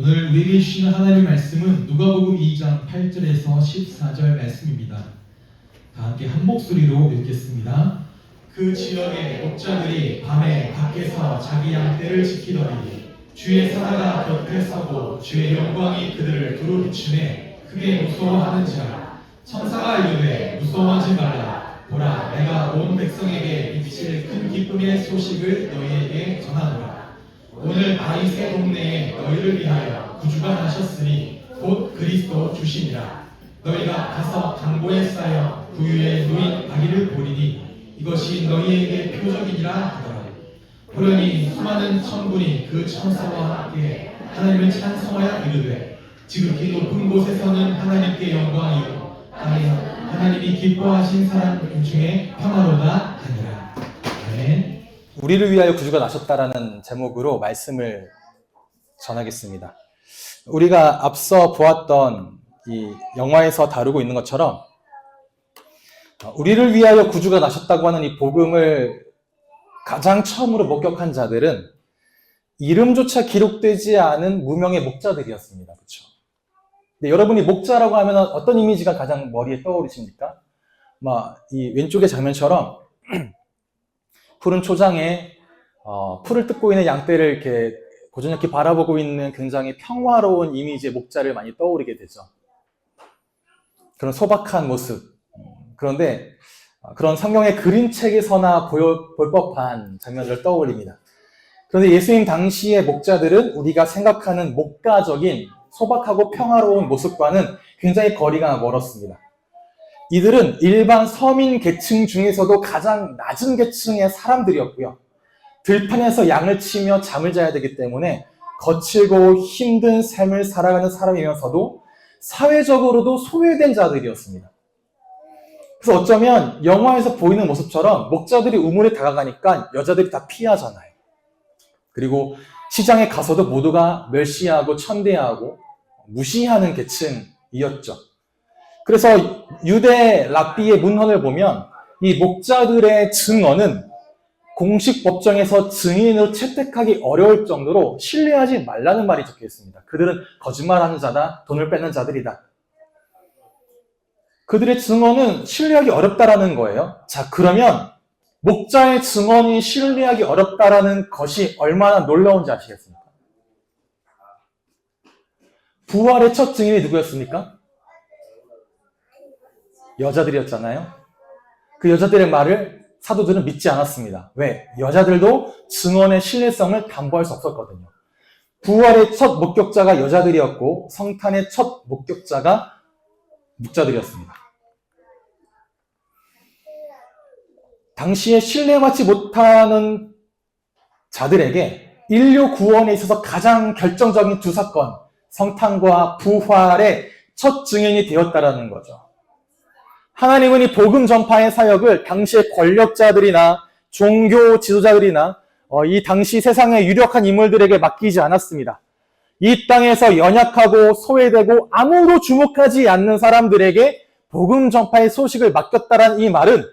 오늘 우리에게 주시는 하나님의 말씀은 누가복음 2장 8절에서 14절 말씀입니다. 다 함께 한 목소리로 읽겠습니다. 그 지역의 목자들이 밤에 밖에서 자기 양떼를 지키더니 주의 사자가 곁에 서고 주의 영광이 그들을 두루 비추매 크게 무서워하는지라. 천사가 이르되 무서워하지 말라. 보라, 내가 온 백성에게 미칠 큰 기쁨의 소식을 너희에게 전하노라. 오늘 다윗의 동네에 너희를 위하여 구주가 나셨으니 곧 그리스도 주시니라. 너희가 가서 강보에 쌓여 구유에 놓인 아기를 보리니 이것이 너희에게 표적이니라 하더라. 보려니 수많은 천군이 그 천사와 함께 하나님을 찬송하여 이르되 지극히 높은 곳에서는 하나님께 영광이요 땅에 하나님이 기뻐하신 사람 중에 평화로다 하니라. 아멘. 우리를 위하여 구주가 나셨다라는 제목으로 말씀을 전하겠습니다. 우리가 앞서 보았던 이 영화에서 다루고 있는 것처럼 우리를 위하여 구주가 나셨다고 하는 이 복음을 가장 처음으로 목격한 자들은 이름조차 기록되지 않은 무명의 목자들이었습니다. 그렇죠? 근데 여러분이 목자라고 하면 어떤 이미지가 가장 머리에 떠오르십니까? 이 왼쪽의 장면처럼 푸른 초장에 풀을 뜯고 있는 양떼를 이렇게 고즈넉히 바라보고 있는 굉장히 평화로운 이미지의 목자를 많이 떠오르게 되죠. 그런 소박한 모습. 그런데 그런 성경의 그림책에서나 볼 법한 장면을 떠올립니다. 그런데 예수님 당시의 목자들은 우리가 생각하는 목가적인 소박하고 평화로운 모습과는 굉장히 거리가 멀었습니다. 이들은 일반 서민 계층 중에서도 가장 낮은 계층의 사람들이었고요. 들판에서 양을 치며 잠을 자야 되기 때문에 거칠고 힘든 삶을 살아가는 사람이면서도 사회적으로도 소외된 자들이었습니다. 그래서 어쩌면 영화에서 보이는 모습처럼 목자들이 우물에 다가가니까 여자들이 다 피하잖아요. 그리고 시장에 가서도 모두가 멸시하고 천대하고 무시하는 계층이었죠. 그래서 유대 랍비의 문헌을 보면 이 목자들의 증언은 공식 법정에서 증인으로 채택하기 어려울 정도로 신뢰하지 말라는 말이 적혀 있습니다. 그들은 거짓말하는 자다, 돈을 뺏는 자들이다. 그들의 증언은 신뢰하기 어렵다라는 거예요. 자, 그러면 목자의 증언이 신뢰하기 어렵다라는 것이 얼마나 놀라운지 아시겠습니까? 부활의 첫 증인이 누구였습니까? 여자들이었잖아요. 그 여자들의 말을 사도들은 믿지 않았습니다. 왜? 여자들도 증언의 신뢰성을 담보할 수 없었거든요. 부활의 첫 목격자가 여자들이었고 성탄의 첫 목격자가 목자들이었습니다. 당시에 신뢰받지 못하는 자들에게 인류 구원에 있어서 가장 결정적인 두 사건, 성탄과 부활의 첫 증인이 되었다라는 거죠. 하나님은 이 복음 전파의 사역을 당시의 권력자들이나 종교 지도자들이나 이 당시 세상의 유력한 인물들에게 맡기지 않았습니다. 이 땅에서 연약하고 소외되고 아무도 주목하지 않는 사람들에게 복음 전파의 소식을 맡겼다라는 이 말은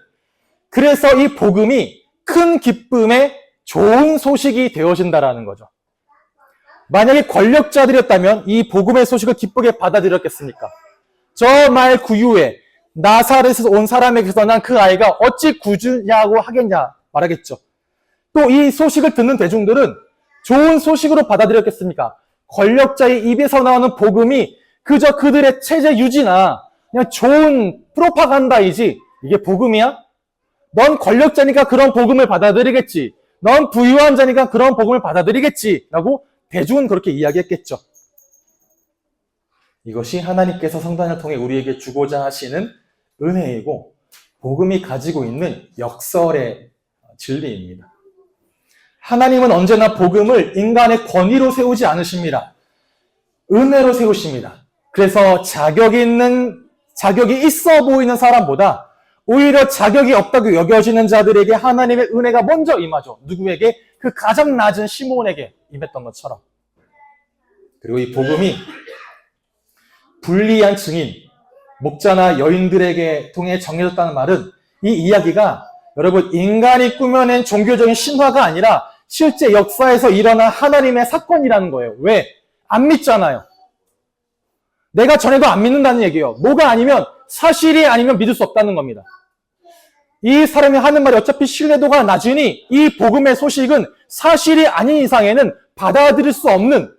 그래서 이 복음이 큰 기쁨의 좋은 소식이 되어진다라는 거죠. 만약에 권력자들이었다면 이 복음의 소식을 기쁘게 받아들였겠습니까? 저 말 구유에 나사렛에서 온 사람에게서 난 그 아이가 어찌 구주냐고 하겠냐 말하겠죠. 또 이 소식을 듣는 대중들은 좋은 소식으로 받아들였겠습니까? 권력자의 입에서 나오는 복음이 그저 그들의 체제 유지나 그냥 좋은 프로파간다이지 이게 복음이야? 넌 권력자니까 그런 복음을 받아들이겠지. 넌 부유한 자니까 그런 복음을 받아들이겠지. 라고 대중은 그렇게 이야기했겠죠. 이것이 하나님께서 성단을 통해 우리에게 주고자 하시는 은혜이고 복음이 가지고 있는 역설의 진리입니다. 하나님은 언제나 복음을 인간의 권위로 세우지 않으십니다. 은혜로 세우십니다. 그래서 자격이 있어 보이는 사람보다 오히려 자격이 없다고 여겨지는 자들에게 하나님의 은혜가 먼저 임하죠. 누구에게? 그 가장 낮은 시몬에게 임했던 것처럼. 그리고 이 복음이 불리한 증인, 목자나 여인들에게 통해 정해졌다는 말은 이 이야기가 여러분 인간이 꾸며낸 종교적인 신화가 아니라 실제 역사에서 일어난 하나님의 사건이라는 거예요. 왜? 안 믿잖아요. 내가 전해도 안 믿는다는 얘기예요. 뭐가 아니면, 사실이 아니면 믿을 수 없다는 겁니다. 이 사람이 하는 말이 어차피 신뢰도가 낮으니 이 복음의 소식은 사실이 아닌 이상에는 받아들일 수 없는,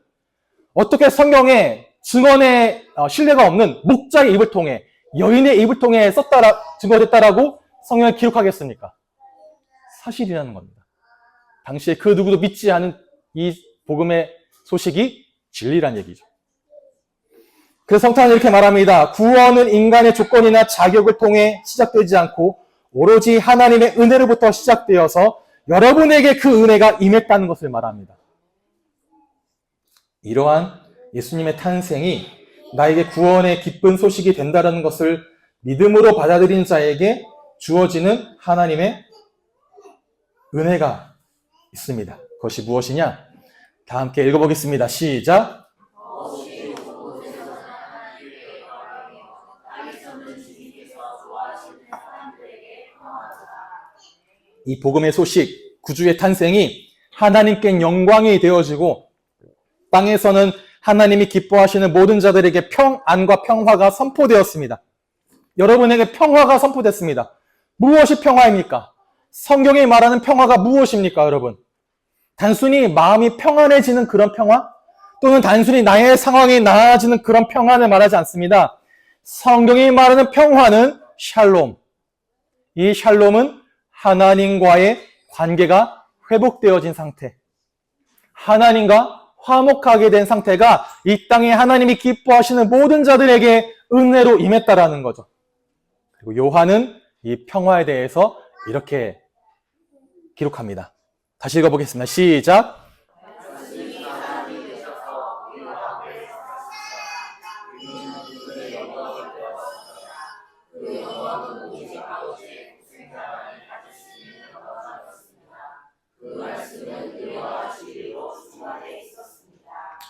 어떻게 성경에 증언의 신뢰가 없는 목자의 입을 통해, 여인의 입을 통해 증거됐다라고 성경에 기록하겠습니까? 사실이라는 겁니다. 당시에 그 누구도 믿지 않은 이 복음의 소식이 진리란 얘기죠. 그래서 성탄은 이렇게 말합니다. 구원은 인간의 조건이나 자격을 통해 시작되지 않고 오로지 하나님의 은혜로부터 시작되어서 여러분에게 그 은혜가 임했다는 것을 말합니다. 이러한 예수님의 탄생이 나에게 구원의 기쁜 소식이 된다는 것을 믿음으로 받아들인 자에게 주어지는 하나님의 은혜가 있습니다. 그것이 무엇이냐? 다 함께 읽어보겠습니다. 시작! 이 복음의 소식, 구주의 탄생이 하나님께 영광이 되어지고 땅에서는 하나님이 기뻐하시는 모든 자들에게 평안과 평화가 선포되었습니다. 여러분에게 평화가 선포됐습니다. 무엇이 평화입니까? 성경이 말하는 평화가 무엇입니까, 여러분? 단순히 마음이 평안해지는 그런 평화? 또는 단순히 나의 상황이 나아지는 그런 평안을 말하지 않습니다. 성경이 말하는 평화는 샬롬. 이 샬롬은 하나님과의 관계가 회복되어진 상태. 하나님과 화목하게 된 상태가 이 땅에 하나님이 기뻐하시는 모든 자들에게 은혜로 임했다라는 거죠. 그리고 요한은 이 평화에 대해서 이렇게 기록합니다. 다시 읽어보겠습니다. 시작!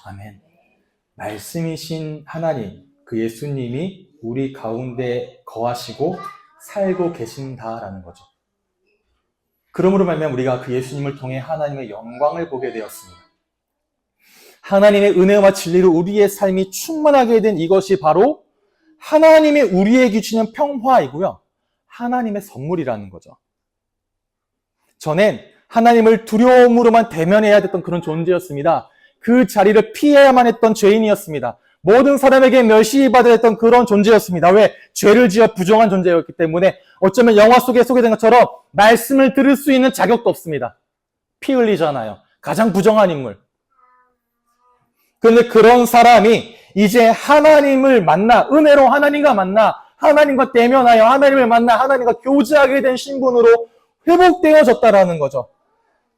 아멘. 말씀이신 하나님, 그 예수님이 우리 가운데 거하시고 살고 계신다라는 거죠. 그러므로 말미암아 우리가 그 예수님을 통해 하나님의 영광을 보게 되었습니다. 하나님의 은혜와 진리로 우리의 삶이 충만하게 된 이것이 바로 하나님이 우리에게 주시는 평화이고요. 하나님의 선물이라는 거죠. 전엔 하나님을 두려움으로만 대면해야 됐던 그런 존재였습니다. 그 자리를 피해야만 했던 죄인이었습니다. 모든 사람에게 멸시받아야 했던 그런 존재였습니다. 왜? 죄를 지어 부정한 존재였기 때문에 어쩌면 영화 속에 소개된 것처럼 말씀을 들을 수 있는 자격도 없습니다. 피 흘리잖아요. 가장 부정한 인물. 그런데 그런 사람이 이제 하나님을 만나, 은혜로 하나님과 만나, 하나님과 대면하여 하나님을 만나 하나님과 교제하게 된 신분으로 회복되어졌다라는 거죠.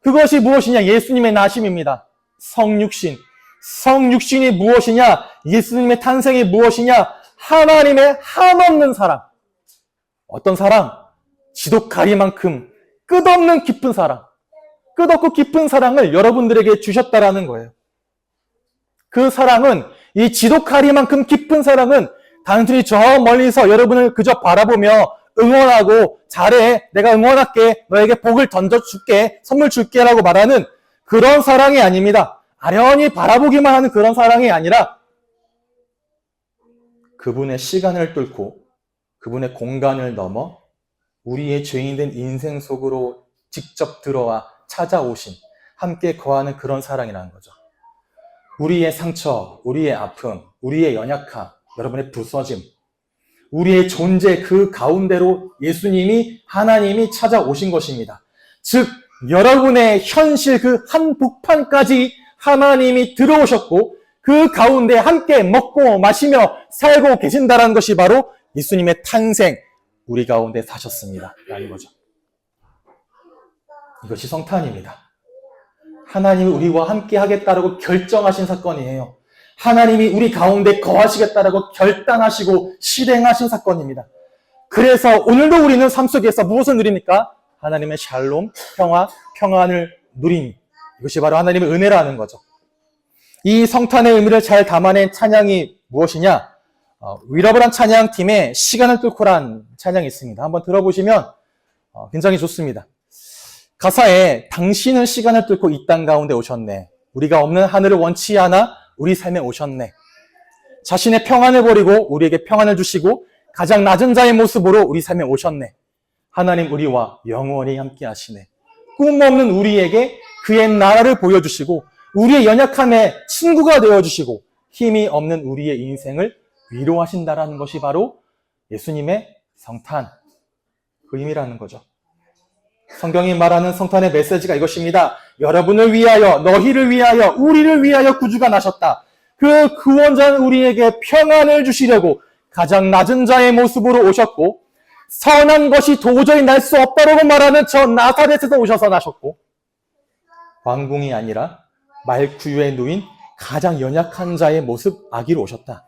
그것이 무엇이냐? 예수님의 나심입니다. 성육신. 성육신이 무엇이냐? 예수님의 탄생이 무엇이냐? 하나님의 한없는 사랑. 어떤 사랑? 지독하리만큼 끝없는 깊은 사랑. 끝없고 깊은 사랑을 여러분들에게 주셨다라는 거예요. 그 사랑은, 이 지독하리만큼 깊은 사랑은 단순히 저 멀리서 여러분을 그저 바라보며 응원하고 잘해, 내가 응원할게, 너에게 복을 던져줄게, 선물 줄게 라고 말하는 그런 사랑이 아닙니다. 아련히 바라보기만 하는 그런 사랑이 아니라 그분의 시간을 뚫고 그분의 공간을 넘어 우리의 죄인된 인생 속으로 직접 들어와 찾아오신, 함께 거하는 그런 사랑이라는 거죠. 우리의 상처, 우리의 아픔, 우리의 연약함, 여러분의 부서짐, 우리의 존재 그 가운데로 예수님이, 하나님이 찾아오신 것입니다. 즉 여러분의 현실 그 한복판까지 하나님이 들어오셨고 그 가운데 함께 먹고 마시며 살고 계신다는 것이 바로 예수님의 탄생, 우리 가운데 사셨습니다 라는 거죠. 이것이 성탄입니다. 하나님이 우리와 함께 하겠다라고 결정하신 사건이에요. 하나님이 우리 가운데 거하시겠다라고 결단하시고 실행하신 사건입니다. 그래서 오늘도 우리는 삶 속에서 무엇을 누립니까? 하나님의 샬롬, 평화, 평안을 누린, 이것이 바로 하나님의 은혜라는 거죠. 이 성탄의 의미를 잘 담아낸 찬양이 무엇이냐? 위러블한 찬양팀의 시간을 뚫고란 찬양이 있습니다. 한번 들어보시면 굉장히 좋습니다. 가사에 당신은 시간을 뚫고 이 땅 가운데 오셨네. 우리가 없는 하늘을 원치 않아 우리 삶에 오셨네. 자신의 평안을 버리고 우리에게 평안을 주시고 가장 낮은 자의 모습으로 우리 삶에 오셨네. 하나님 우리와 영원히 함께 하시네. 꿈 없는 우리에게 그의 나라를 보여주시고 우리의 연약함에 친구가 되어주시고 힘이 없는 우리의 인생을 위로하신다라는 것이 바로 예수님의 성탄, 그 의미라는 거죠. 성경이 말하는 성탄의 메시지가 이것입니다. 여러분을 위하여, 너희를 위하여, 우리를 위하여 구주가 나셨다. 그 구원자는 우리에게 평안을 주시려고 가장 낮은 자의 모습으로 오셨고 선한 것이 도저히 날 수 없다라고 말하는 저 나사렛에서 오셔서 나셨고 왕궁이 아니라 말구유에 누인 가장 연약한 자의 모습 아기로 오셨다.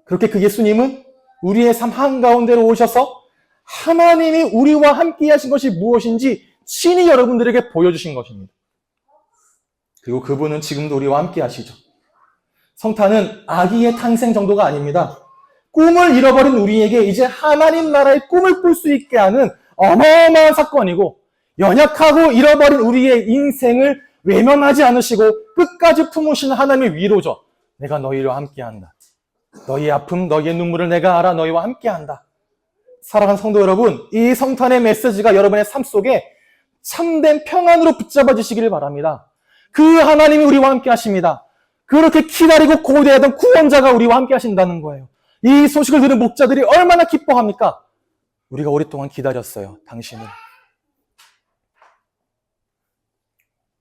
그렇게 그 예수님은 우리의 삶 한가운데로 오셔서 하나님이 우리와 함께 하신 것이 무엇인지 친히 여러분들에게 보여주신 것입니다. 그리고 그분은 지금도 우리와 함께 하시죠. 성탄은 아기의 탄생 정도가 아닙니다. 꿈을 잃어버린 우리에게 이제 하나님 나라의 꿈을 꿀 수 있게 하는 어마어마한 사건이고 연약하고 잃어버린 우리의 인생을 외면하지 않으시고 끝까지 품으시는 하나님의 위로죠. 내가 너희와 함께한다. 너희의 아픔, 너희의 눈물을 내가 알아 너희와 함께한다. 사랑하는 성도 여러분, 이 성탄의 메시지가 여러분의 삶 속에 참된 평안으로 붙잡아지시기를 바랍니다. 그 하나님이 우리와 함께 하십니다. 그렇게 기다리고 고대하던 구원자가 우리와 함께 하신다는 거예요. 이 소식을 들은 목자들이 얼마나 기뻐합니까? 우리가 오랫동안 기다렸어요. 당신을.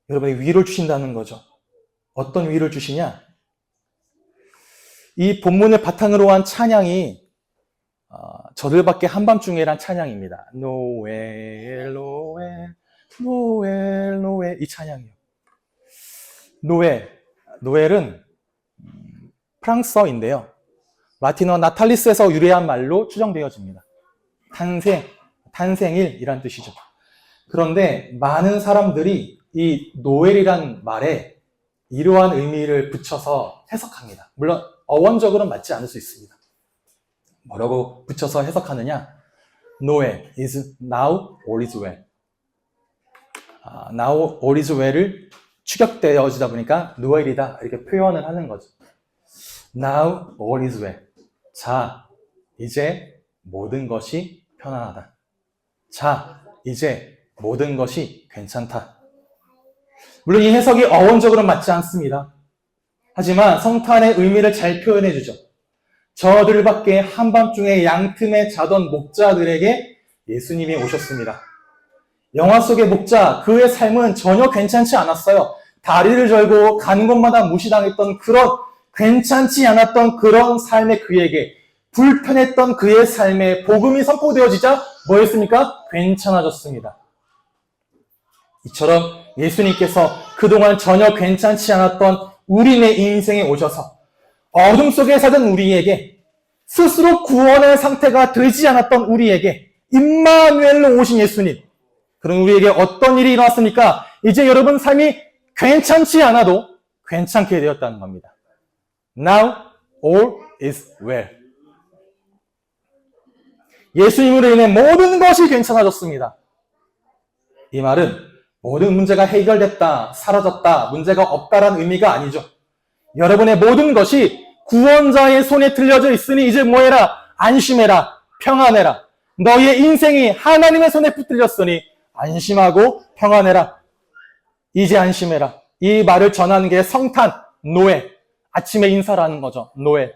여러분이 위로를 주신다는 거죠. 어떤 위로를 주시냐? 이 본문을 바탕으로 한 찬양이 저들밖에 한밤중에란 찬양입니다. 노엘, 노엘, 노엘, 노엘 이 찬양이요. 노엘은 프랑스어인데요. 라틴어 나탈리스에서 유래한 말로 추정되어집니다. 탄생일이란 뜻이죠. 그런데 많은 사람들이 이 노엘이란 말에 이러한 의미를 붙여서 해석합니다. 물론 어원적으로는 맞지 않을 수 있습니다. 뭐라고 붙여서 해석하느냐? Noel is now all is well. now all is well을 추격되어지다 보니까 노엘이다 이렇게 표현을 하는 거죠. Now all is well. 자, 이제 모든 것이 편안하다. 자, 이제 모든 것이 괜찮다. 물론 이 해석이 어원적으로 맞지 않습니다. 하지만 성탄의 의미를 잘 표현해 주죠. 저들밖에 한밤중에 양틈에 자던 목자들에게 예수님이 오셨습니다. 영화 속의 목자, 그의 삶은 전혀 괜찮지 않았어요. 다리를 절고 가는 곳마다 무시당했던 그런 괜찮지 않았던 그런 삶의 그에게 불편했던 그의 삶에 복음이 선포되어지자 뭐였습니까? 괜찮아졌습니다. 이처럼 예수님께서 그동안 전혀 괜찮지 않았던 우리네 인생에 오셔서 어둠 속에 살던 우리에게 스스로 구원의 상태가 되지 않았던 우리에게 임마누엘로 오신 예수님, 그럼 우리에게 어떤 일이 일어났습니까? 이제 여러분 삶이 괜찮지 않아도 괜찮게 되었다는 겁니다. Now all is well. 예수님으로 인해 모든 것이 괜찮아졌습니다. 이 말은 모든 문제가 해결됐다, 사라졌다, 문제가 없다라는 의미가 아니죠. 여러분의 모든 것이 구원자의 손에 들려져 있으니 이제 뭐해라? 안심해라, 평안해라. 너희의 인생이 하나님의 손에 붙들렸으니 안심하고 평안해라. 이제 안심해라. 이 말을 전하는 게 성탄, 노엘, 아침의 인사라는 거죠. 노엘.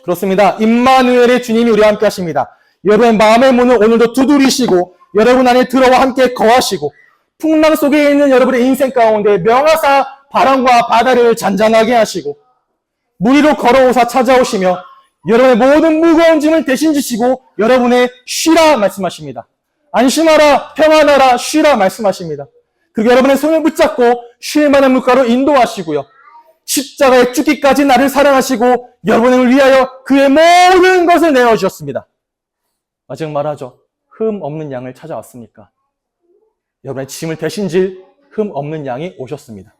그렇습니다. 임마누엘의 주님이 우리와 함께 하십니다. 여러분의 마음의 문을 오늘도 두드리시고 여러분 안에 들어와 함께 거하시고 풍랑 속에 있는 여러분의 인생 가운데 명하사 바람과 바다를 잔잔하게 하시고 무리로 걸어오사 찾아오시며 여러분의 모든 무거운 짐을 대신 지시고 여러분의 쉬라 말씀하십니다. 안심하라, 평안하라, 쉬라 말씀하십니다. 그리고 여러분의 손을 붙잡고 쉴 만한 물가로 인도하시고요. 십자가에 죽기까지 나를 사랑하시고 여러분을 위하여 그의 모든 것을 내어주셨습니다. 마지막 말하죠. 흠 없는 양을 찾아왔습니까? 여러분의 짐을 대신 질 흠 없는 양이 오셨습니다.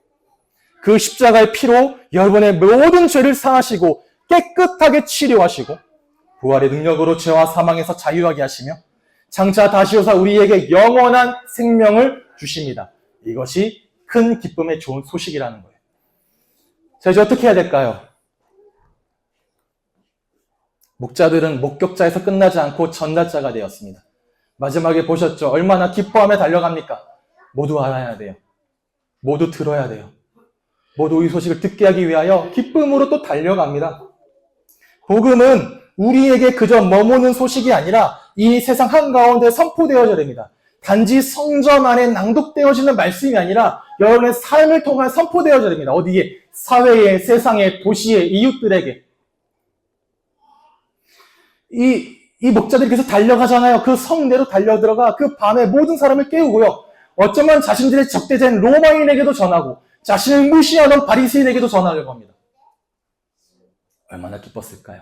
그 십자가의 피로 여러분의 모든 죄를 사하시고 깨끗하게 치료하시고 부활의 능력으로 죄와 사망에서 자유하게 하시며 장차 다시 오사 우리에게 영원한 생명을 주십니다. 이것이 큰 기쁨의 좋은 소식이라는 거예요. 자, 이제 어떻게 해야 될까요? 목자들은 목격자에서 끝나지 않고 전달자가 되었습니다. 마지막에 보셨죠? 얼마나 기뻐하며 달려갑니까? 모두 알아야 돼요. 모두 들어야 돼요. 모두 이 소식을 듣게 하기 위하여 기쁨으로 또 달려갑니다. 복음은 우리에게 그저 머무는 소식이 아니라 이 세상 한가운데 선포되어져야 됩니다. 단지 성전 안에 낭독되어지는 말씀이 아니라 여러분의 삶을 통한 선포되어져야 됩니다. 어디에? 사회에, 세상에, 도시에, 이웃들에게. 이 목자들이 계속 달려가잖아요. 그 성내로 달려들어가 그 밤에 모든 사람을 깨우고요. 어쩌면 자신들의 적대자인 로마인에게도 전하고 자신을 무시하던 바리새인에게도 전하려고 합니다. 얼마나 기뻤을까요?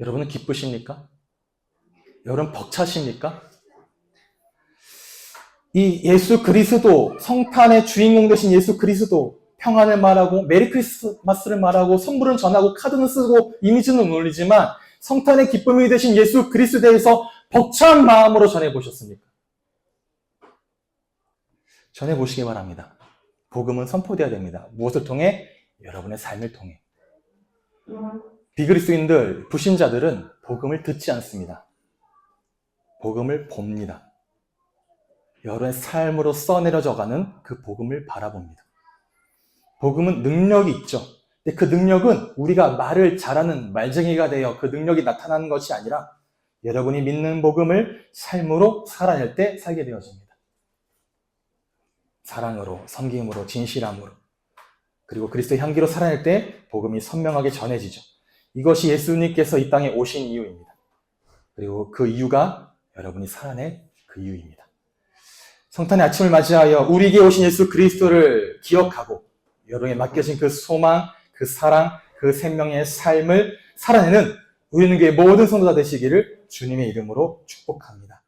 여러분은 기쁘십니까? 여러분 벅차십니까? 이 예수 그리스도, 성탄의 주인공 되신 예수 그리스도, 평안을 말하고 메리 크리스마스를 말하고 선물은 전하고 카드는 쓰고 이미지는 올리지만 성탄의 기쁨이 되신 예수 그리스도에 대해서 벅찬 마음으로 전해보셨습니까? 전해보시기 바랍니다. 복음은 선포되어야 됩니다. 무엇을 통해? 여러분의 삶을 통해. 비그리스도인들, 불신자들은 복음을 듣지 않습니다. 복음을 봅니다. 여러분의 삶으로 써내려져가는 그 복음을 바라봅니다. 복음은 능력이 있죠. 근데 그 능력은 우리가 말을 잘하는 말쟁이가 되어 그 능력이 나타나는 것이 아니라 여러분이 믿는 복음을 삶으로 살아낼 때 살게 되어집니다. 사랑으로, 섬김으로, 진실함으로, 그리고 그리스도의 향기로 살아낼 때 복음이 선명하게 전해지죠. 이것이 예수님께서 이 땅에 오신 이유입니다. 그리고 그 이유가 여러분이 살아낼 그 이유입니다. 성탄의 아침을 맞이하여 우리에게 오신 예수 그리스도를 기억하고 여러분에게 맡겨진 그 소망, 그 사랑, 그 생명의 삶을 살아내는 우리는 교회 모든 성도자 되시기를 주님의 이름으로 축복합니다.